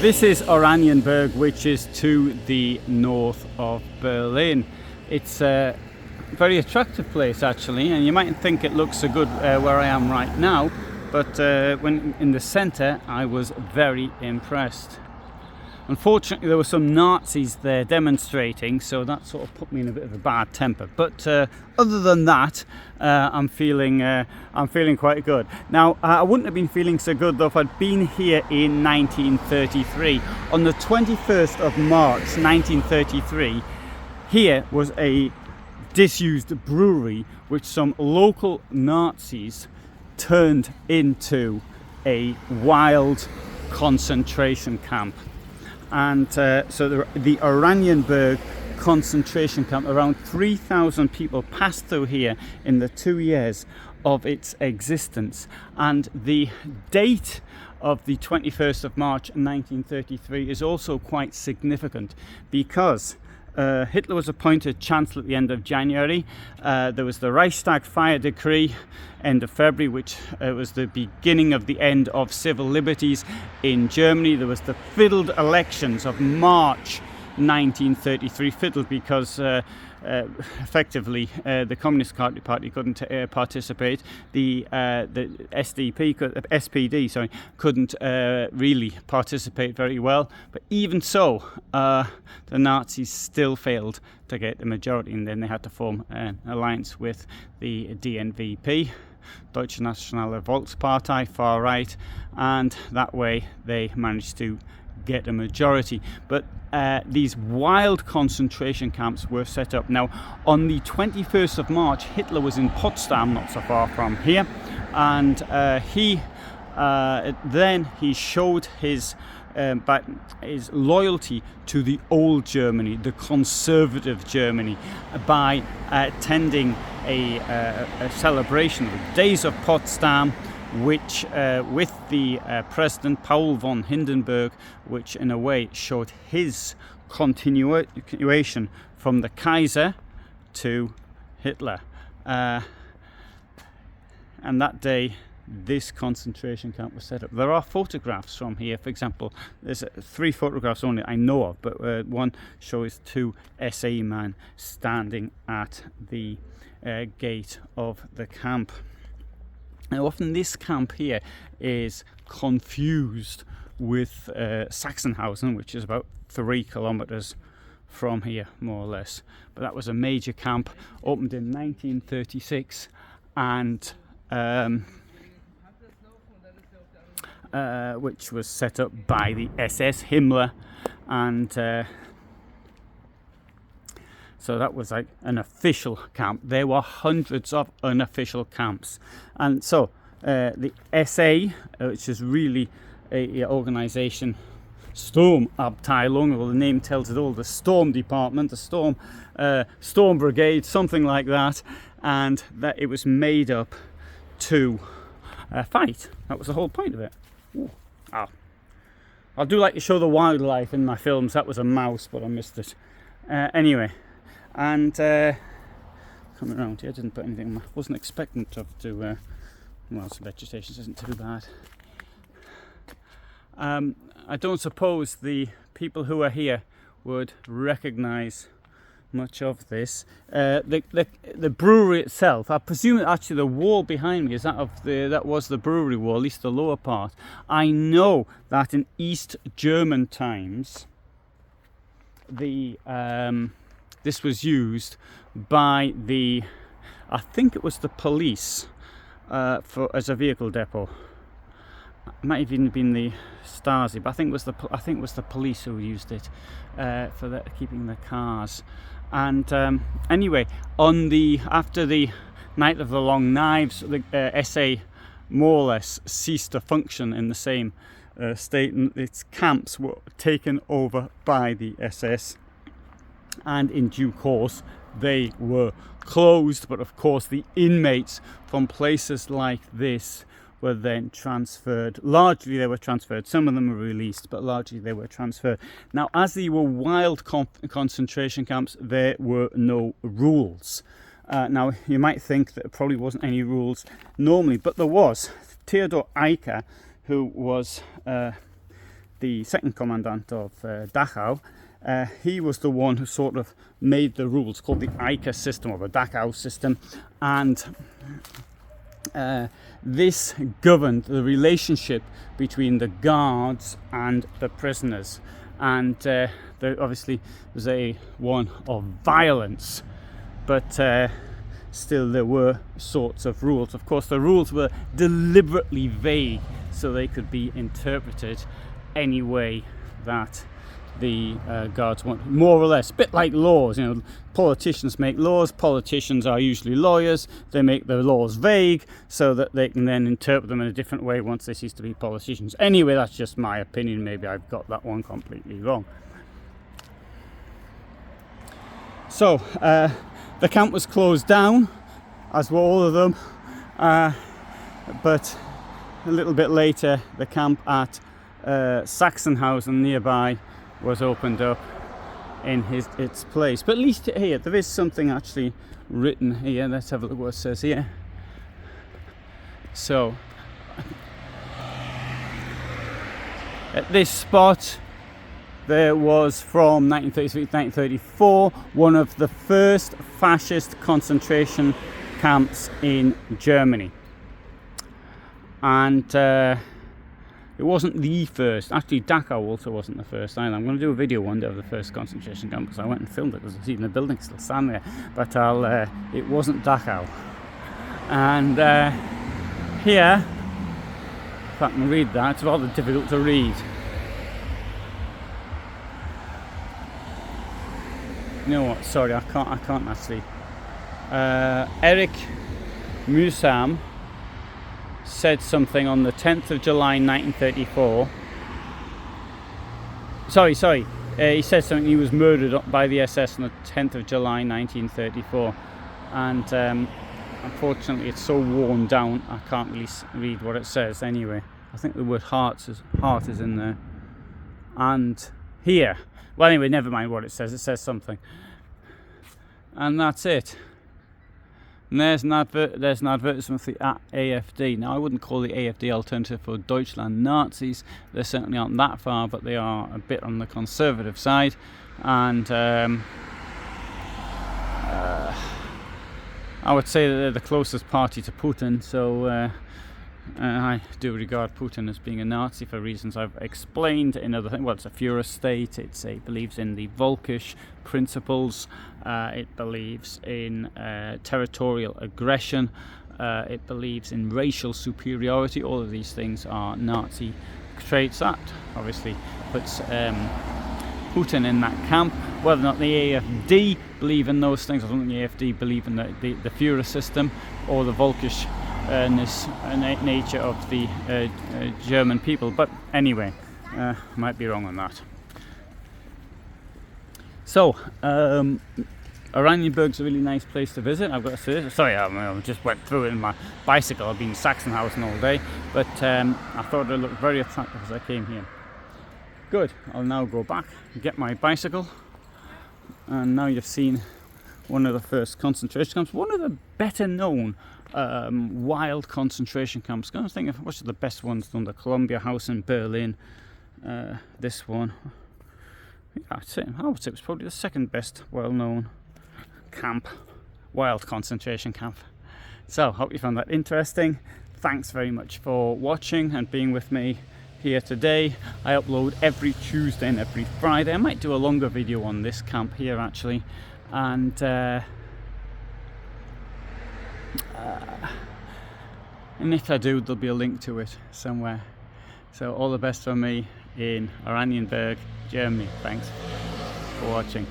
This is Oranienburg, which is to the north of Berlin. It's a very attractive place actually, and you might think it looks so good where I am right now, but when in the center I was very impressed. Unfortunately there were some Nazis there demonstrating, so that sort of put me in a bit of a bad temper, but other than that I'm feeling quite good. Now I wouldn't have been feeling so good though if I'd been here in 1933. On the 21st of March 1933, here was a disused brewery which some local Nazis turned into a wild concentration camp. And so the Oranienburg concentration camp, around 3,000 people passed through here in the 2 years of its existence. And the date of the 21st of March 1933 is also quite significant because Hitler was appointed Chancellor at the end of January. There was the Reichstag fire decree end of February, which was the beginning of the end of civil liberties in Germany. There was the fiddled elections of March 1933, fiddled because effectively the Communist Party couldn't participate. The SPD couldn't really participate very well. But even so, the Nazis still failed to get the majority, and then they had to form an alliance with the DNVP, Deutsche Nationale Volkspartei, far right, and that way they managed to get a majority. But these wild concentration camps were set up. Now on the 21st of March, Hitler was in Potsdam, not so far from here, and then he showed his loyalty to the old Germany, the conservative Germany, by attending a celebration of the Days of Potsdam, which with the President Paul von Hindenburg, which in a way showed his continuation from the Kaiser to Hitler. And that day this concentration camp was set up. There are photographs from here. For example, there's 3 photographs only I know of, but one shows 2 SA men standing at the gate of the camp. Now often this camp here is confused with Sachsenhausen, which is about 3 kilometers from here, more or less. But that was a major camp, opened in 1936, and which was set up by the SS, Himmler, and so that was like an official camp. There were hundreds of unofficial camps. And so the SA, which is really a organization, Sturmabteilung, well the name tells it all, the Storm Department, the Storm Brigade, something like that, and that it was made up to fight. That was the whole point of it. Ooh. Oh. I do like to show the wildlife in my films. That was a mouse, but I missed it. Anyway. And coming around here, I didn't put anything. I wasn't expecting to well, some vegetation isn't too bad. I don't suppose the people who are here would recognize much of this. The brewery itself, I presume actually the wall behind me is that was the brewery wall, at least the lower part. I know that in East German times this was used by I think it was the police as a vehicle depot. It might have even been the Stasi, but I think it was the police who used it for keeping the cars. And anyway, after the Night of the Long Knives, the SA more or less ceased to function in the same state, and its camps were taken over by the SS. And in due course they were closed, but of course the inmates from places like this were then transferred. Largely they were transferred, some of them were released, but largely they were transferred. Now as they were wild concentration camps, there were no rules. Now you might think that there probably wasn't any rules normally, but there was. Theodor Eicher, who was the second commandant of Dachau, he was the one who sort of made the rules called the ICA system, or the Dachau system, and this governed the relationship between the guards and the prisoners. And there obviously was one of violence, but still there were sorts of rules. Of course, the rules were deliberately vague, so they could be interpreted any way that the guards want, more or less. A bit like laws, you know, politicians make laws. Politicians are usually lawyers. They make the laws vague so that they can then interpret them in a different way once they cease to be politicians. Anyway, that's just my opinion. Maybe I've got that one completely wrong. So the camp was closed down, as were all of them, but a little bit later the camp at Sachsenhausen nearby was opened up in its place. But at least here there is something actually written here. Let's have a look what it says here. So at this spot there was, from 1933 to 1934, one of the first fascist concentration camps in Germany. And it wasn't the first. Actually, Dachau also wasn't the first either. I'm going to do a video one day of the first concentration camp, because I went and filmed it, because there's even a building still standing there. But it wasn't Dachau. And here, if I can read that, it's rather difficult to read. You know what? Sorry, I can't actually. Eric Mühsam said something on the 10th of July 1934. Sorry. He said something. He was murdered by the SS on the 10th of July 1934, and unfortunately it's so worn down I can't really read what it says. Anyway, I think the word heart is in there. And here, well, anyway, never mind what it says. It says something, and that's it. And there's an advertisement for the AfD. Now, I wouldn't call the AfD alternative for Deutschland Nazis. They certainly aren't that far, but they are a bit on the conservative side. And I would say that they're the closest party to Putin. So I do regard Putin as being a Nazi for reasons I've explained in other things. Well, it's a Führer state. It believes in the Völkisch principles. It believes in territorial aggression. It believes in racial superiority. All of these things are Nazi traits. That obviously puts Putin in that camp. Whether or not the AfD believe in those things, I don't think the AfD believe in the Führer system or the Völkisch nature of the German people. But anyway, might be wrong on that. So Oranienburg's a really nice place to visit, I've got to say. Sorry, I just went through it in my bicycle. I've been in Sachsenhausen all day, but I thought it looked very attractive as I came here. Good, I'll now go back and get my bicycle. And now you've seen one of the first concentration camps, one of the better known wild concentration camps. I was thinking, which are the best ones done? The Columbia House in Berlin. This one, I would say it was probably the second best well-known camp, wild concentration camp. So, hope you found that interesting. Thanks very much for watching and being with me here today. I upload every Tuesday and every Friday. I might do a longer video on this camp here actually, and if I do, there'll be a link to it somewhere. So all the best from me in Oranienburg, Germany. Thanks for watching.